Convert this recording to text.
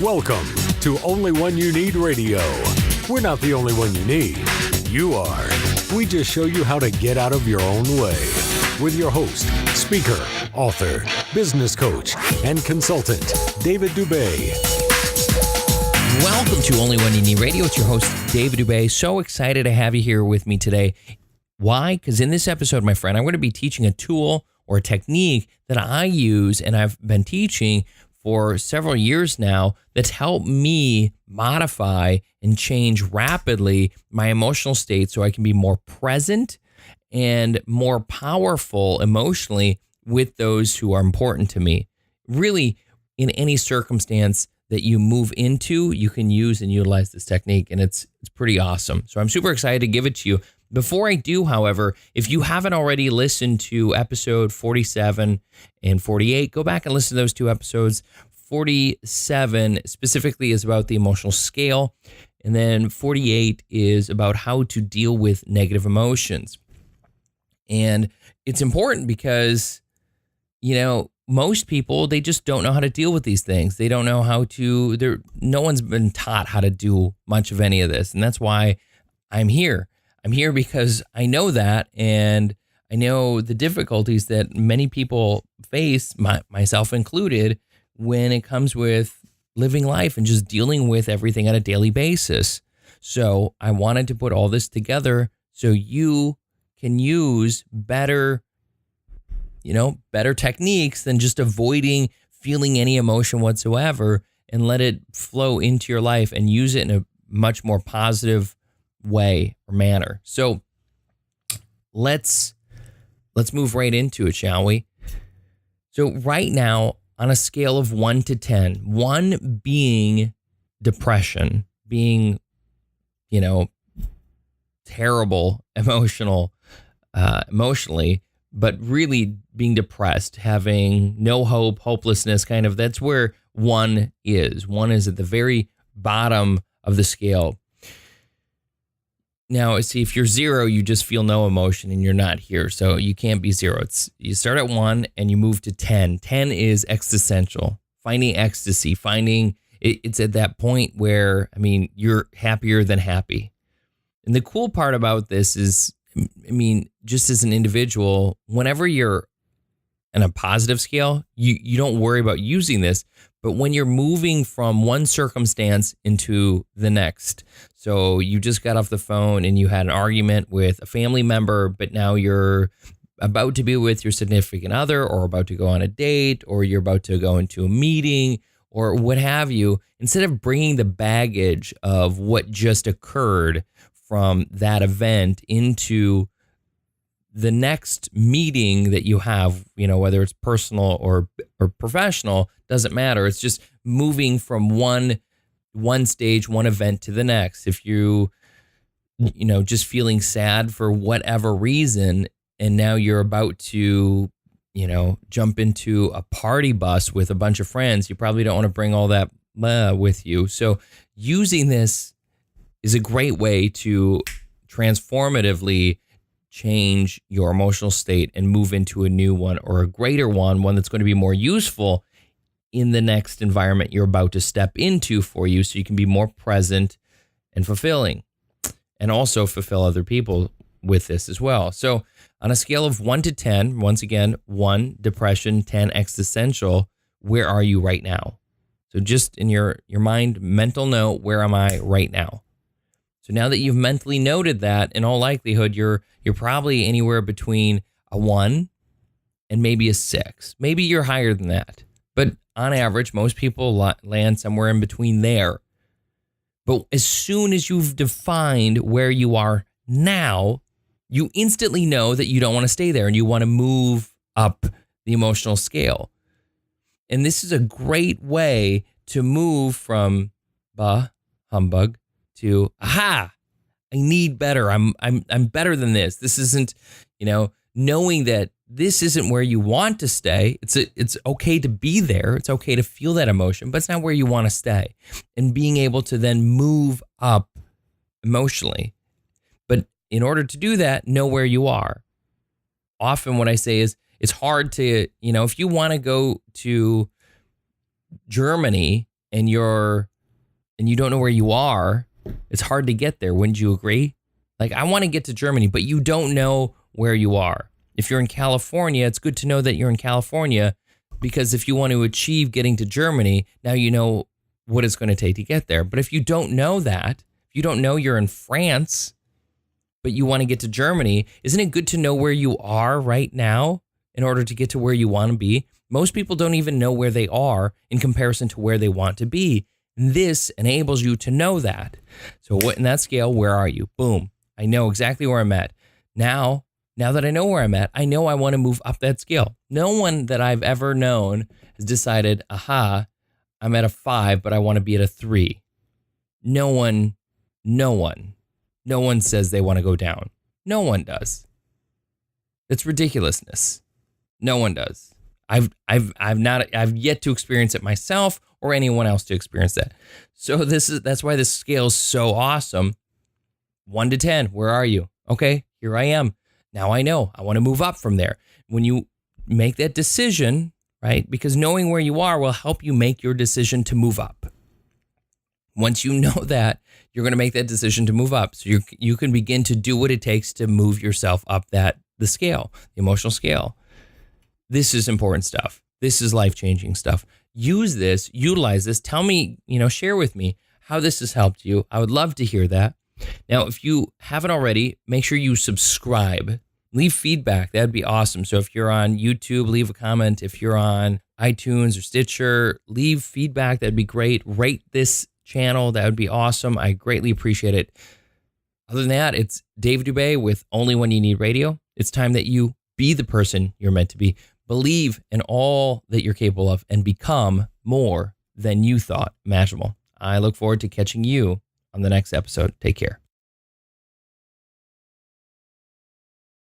Welcome to Only One You Need Radio. We're not the only one you need. You are. We just show you how to get out of your own way. With your host, speaker, author, business coach, and consultant, David Dubé. Welcome to Only One You Need Radio. It's your host, David Dubé. So excited to have you here with me today. Why? Because in this episode, my friend, I'm going to be teaching a tool or a technique that I use and I've been teaching for several years now that's helped me modify and change rapidly my emotional state so I can be more present and more powerful emotionally with those who are important to me. Really, in any circumstance that you move into, you can use and utilize this technique, and it's pretty awesome. So I'm super excited to give it to you. Before I do, however, if you haven't already listened to episode 47 and 48, go back and listen to those two episodes. 47 specifically is about the emotional scale, and then 48 is about how to deal with negative emotions. And it's important because, most people, they just don't know how to deal with these things. They don't know how to, no one's been taught how to do much of any of this. And that's why I'm here. I'm here because I know that, and I know the difficulties that many people face, myself included, when it comes with living life and just dealing with everything on a daily basis. So I wanted to put all this together so you can use better techniques than just avoiding feeling any emotion whatsoever, and let it flow into your life and use it in a much more positive way or manner. So let's move right into it, shall we? So right now, on a scale of 1 to 10, 1 being depression, being, terrible emotionally, but really being depressed, having no hope, hopelessness, that's where 1 is. 1 is at the very bottom of the scale. Now, see, if you're 0, you just feel no emotion and you're not here. So you can't be 0. You start at 1 and you move to 10. 10 is existential, finding ecstasy, it's at that point where, you're happier than happy. And the cool part about this is, just as an individual, whenever you're on a positive scale, you don't worry about using this. But when you're moving from one circumstance into the next, so you just got off the phone and you had an argument with a family member, but now you're about to be with your significant other, or about to go on a date, or you're about to go into a meeting, or what have you, instead of bringing the baggage of what just occurred from that event into the next meeting that you have, whether it's personal or professional, doesn't matter. It's just moving from one stage, one event to the next. If you just feeling sad for whatever reason, and now you're about to, jump into a party bus with a bunch of friends, you probably don't want to bring all that with you. So using this is a great way to transformatively change your emotional state and move into a new one, or a greater one that's going to be more useful in the next environment you're about to step into for you, so you can be more present and fulfilling, and also fulfill other people with this as well. So on a scale of 1 to 10, once again, 1 depression, 10 existential, where are you right now? So just in your mind, mental note, where am I right now? So now that you've mentally noted that, in all likelihood, you're probably anywhere between a 1 and maybe a 6. Maybe you're higher than that. But on average, most people land somewhere in between there. But as soon as you've defined where you are now, you instantly know that you don't want to stay there and you want to move up the emotional scale. And this is a great way to move from bah, humbug, to aha, I need better. I'm better than this. This isn't, knowing that this isn't where you want to stay. It's okay to be there. It's okay to feel that emotion, but it's not where you want to stay. And being able to then move up emotionally. But in order to do that, know where you are. Often what I say is it's hard to, if you want to go to Germany and you don't know where you are, it's hard to get there. Wouldn't you agree? Like, I want to get to Germany, but you don't know where you are. If you're in California, it's good to know that you're in California, because if you want to achieve getting to Germany, now you know what it's going to take to get there. But if you don't know that, if you don't know you're in France, but you want to get to Germany, isn't it good to know where you are right now in order to get to where you want to be? Most people don't even know where they are in comparison to where they want to be. This enables you to know that. So what in that scale, where are you? Boom. I know exactly where I'm at. Now that I know where I'm at, I know I want to move up that scale. No one that I've ever known has decided, aha, I'm at a 5, but I want to be at a 3. No one says they want to go down. No one does. That's ridiculousness. No one does. I've yet to experience it myself or anyone else to experience that. So that's why this scale is so awesome. 1 to 10, where are you? Okay, here I am. Now I know I want to move up from there. When you make that decision, right? Because knowing where you are will help you make your decision to move up. Once you know that, you're going to make that decision to move up. So you can begin to do what it takes to move yourself up the scale, the emotional scale. This is important stuff. This is life-changing stuff. Use this, utilize this. Tell me, share with me how this has helped you. I would love to hear that. Now, if you haven't already, make sure you subscribe. Leave feedback. That'd be awesome. So if you're on YouTube, leave a comment. If you're on iTunes or Stitcher, leave feedback. That'd be great. Rate this channel. That would be awesome. I greatly appreciate it. Other than that, it's Dave Dubé with Only When You Need Radio. It's time that you be the person you're meant to be. Believe in all that you're capable of and become more than you thought imaginable. I look forward to catching you on the next episode. Take care.